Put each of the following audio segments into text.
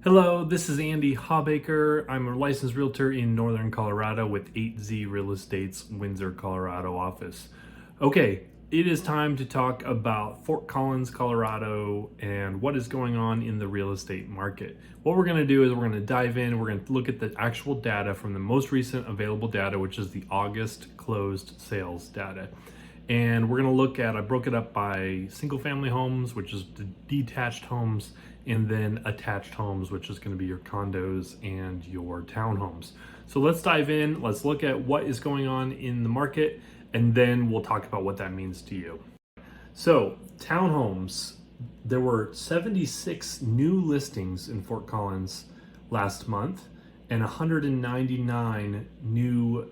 Hello, this is Andy Hawbaker. I'm a licensed realtor in Northern Colorado with 8Z Real Estate's Windsor, Colorado office. Okay, it is time to talk about Fort Collins, Colorado, and what is going on in the real estate market. What we're going to do is we're going to dive in, we're going to look at the actual data from the most recent available data, which is the August closed sales data. And we're going to look at, I broke it up by single family homes, which is the detached homes, and then attached homes, which is going to be your condos and your townhomes. So let's dive in. Let's look at what is going on in the market, and then we'll talk about what that means to you. So, townhomes, there were 76 new listings in Fort Collins last month and 199 new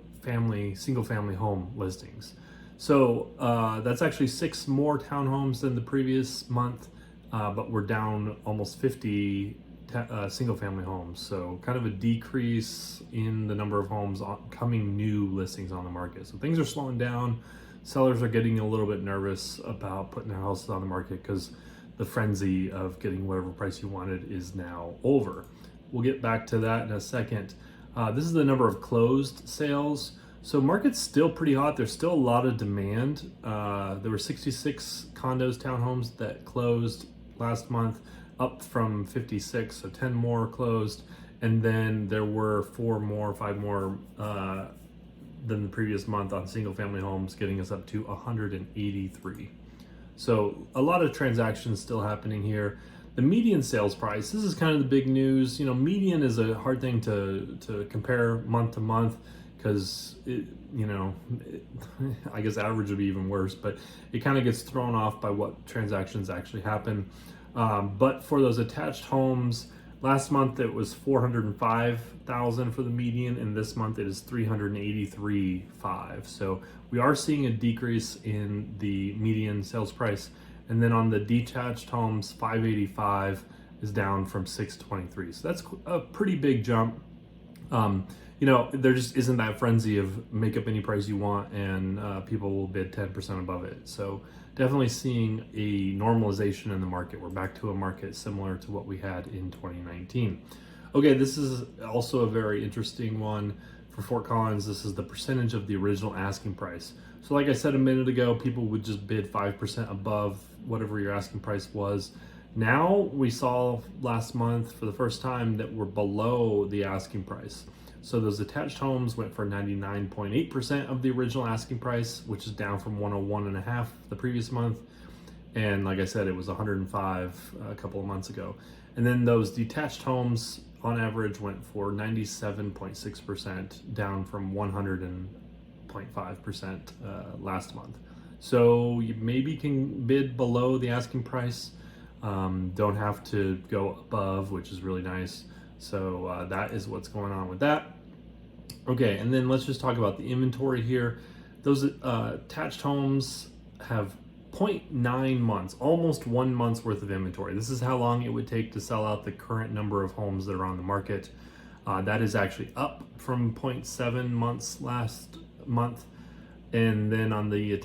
single family home listings. So that's actually 6 more townhomes than the previous month, but we're down almost 50 single family homes. So kind of a decrease in the number of homes coming new listings on the market. So things are slowing down. Sellers are getting a little bit nervous about putting their houses on the market because the frenzy of getting whatever price you wanted is now over. We'll get back to that in a second. This is the number of closed sales. So market's still pretty hot. There's still a lot of demand. There were 66 condos, townhomes that closed last month, up from 56, so 10 more closed. And then there were 5 more than the previous month on single family homes, getting us up to 183. So a lot of transactions still happening here. The median sales price, this is kind of the big news. You know, median is a hard thing to compare month to month, because I guess average would be even worse, but it kind of gets thrown off by what transactions actually happen. But for those attached homes, last month it was 405,000 for the median, and this month it is 383,500. So we are seeing a decrease in the median sales price. And then on the detached homes, 585 is down from 623. So that's a pretty big jump. There just isn't that frenzy of make up any price you want and people will bid 10% above it. So definitely seeing a normalization in the market. We're back to a market similar to what we had in 2019. Okay, this is also a very interesting one for Fort Collins. This is the percentage of the original asking price. So like I said a minute ago, people would just bid 5% above whatever your asking price was. Now we saw last month for the first time that we're below the asking price. So those attached homes went for 99.8% of the original asking price, which is down from 101.5 the previous month. And like I said, it was 105 a couple of months ago. And then those detached homes on average went for 97.6%, down from 100.5% last month. So you maybe can bid below the asking price. Don't have to go above, which is really nice. So that is what's going on with that. Okay, and then let's just talk about the inventory here. Those attached homes have 0.9 months, almost 1 month's worth of inventory. This is how long it would take to sell out the current number of homes that are on the market. That is actually up from 0.7 months last month. And then on the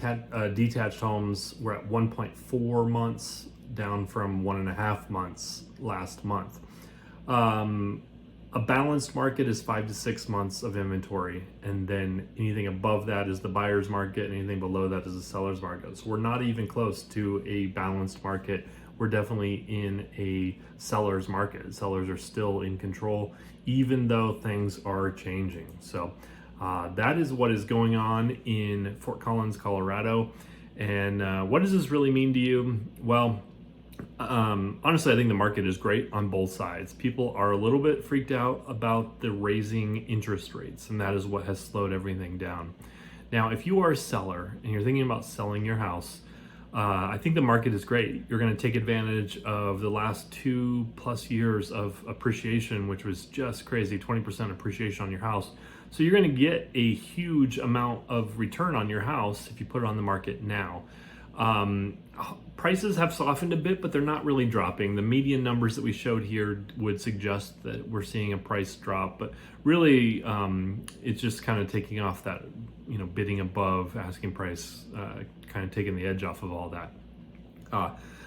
detached homes, we're at 1.4 months, down from 1.5 months last month. A balanced market is 5 to 6 months of inventory, and then anything above that is the buyer's market, and anything below that is the seller's market. So we're not even close to a balanced market. We're definitely in a seller's market. Sellers are still in control, even though things are changing. So that is what is going on in Fort Collins, Colorado. And what does this really mean to you? Well, honestly, I think the market is great on both sides. People are a little bit freaked out about the raising interest rates, and that is what has slowed everything down. Now, if you are a seller and you're thinking about selling your house, I think the market is great. You're going to take advantage of the last 2+ years of appreciation, which was just crazy, 20% appreciation on your house. So you're going to get a huge amount of return on your house if you put it on the market now. Prices have softened a bit, but they're not really dropping. The median numbers that we showed here would suggest that we're seeing a price drop, but really it's just kind of taking off that, bidding above asking price, kind of taking the edge off of all that.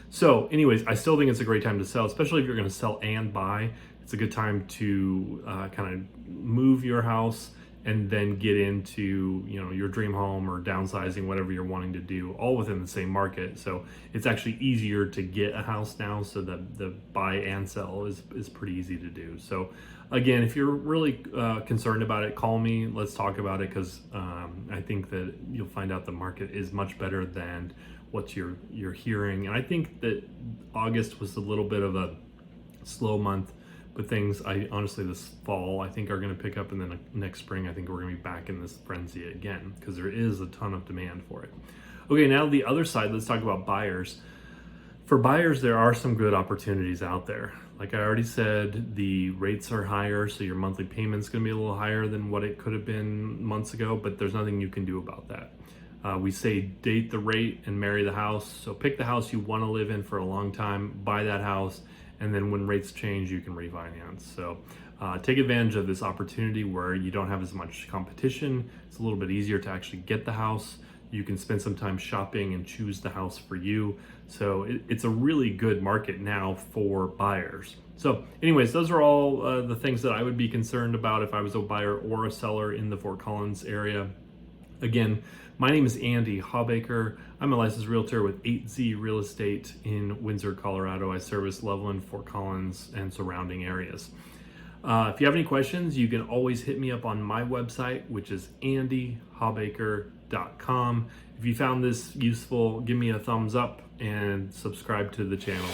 So anyways, I still think it's a great time to sell, especially if you're going to sell and buy. it's a good time to kind of move your house and then get into your dream home or downsizing, whatever you're wanting to do, all within the same market. So it's actually easier to get a house now, so that the buy and sell is pretty easy to do. So again, if you're really concerned about it, call me, let's talk about it, because I think that you'll find out the market is much better than what you're hearing. And I think that August was a little bit of a slow month, but things, I honestly, this fall, I think are going to pick up, and then next spring, I think we're going to be back in this frenzy again, because there is a ton of demand for it. Okay, now the other side, let's talk about buyers. For buyers, there are some good opportunities out there. Like I already said, the rates are higher, so your monthly payment's going to be a little higher than what it could have been months ago, but there's nothing you can do about that. We say date the rate and marry the house. So pick the house you want to live in for a long time, buy that house, and then when rates change, you can refinance. So take advantage of this opportunity where you don't have as much competition. It's a little bit easier to actually get the house. You can spend some time shopping and choose the house for you. So it's a really good market now for buyers. So anyways, those are all the things that I would be concerned about if I was a buyer or a seller in the Fort Collins area. Again, my name is Andy Hawbaker. I'm a licensed realtor with 8Z Real Estate in Windsor, Colorado. I service Loveland, Fort Collins, and surrounding areas. If you have any questions, you can always hit me up on my website, which is andyhawbaker.com. If you found this useful, give me a thumbs up and subscribe to the channel.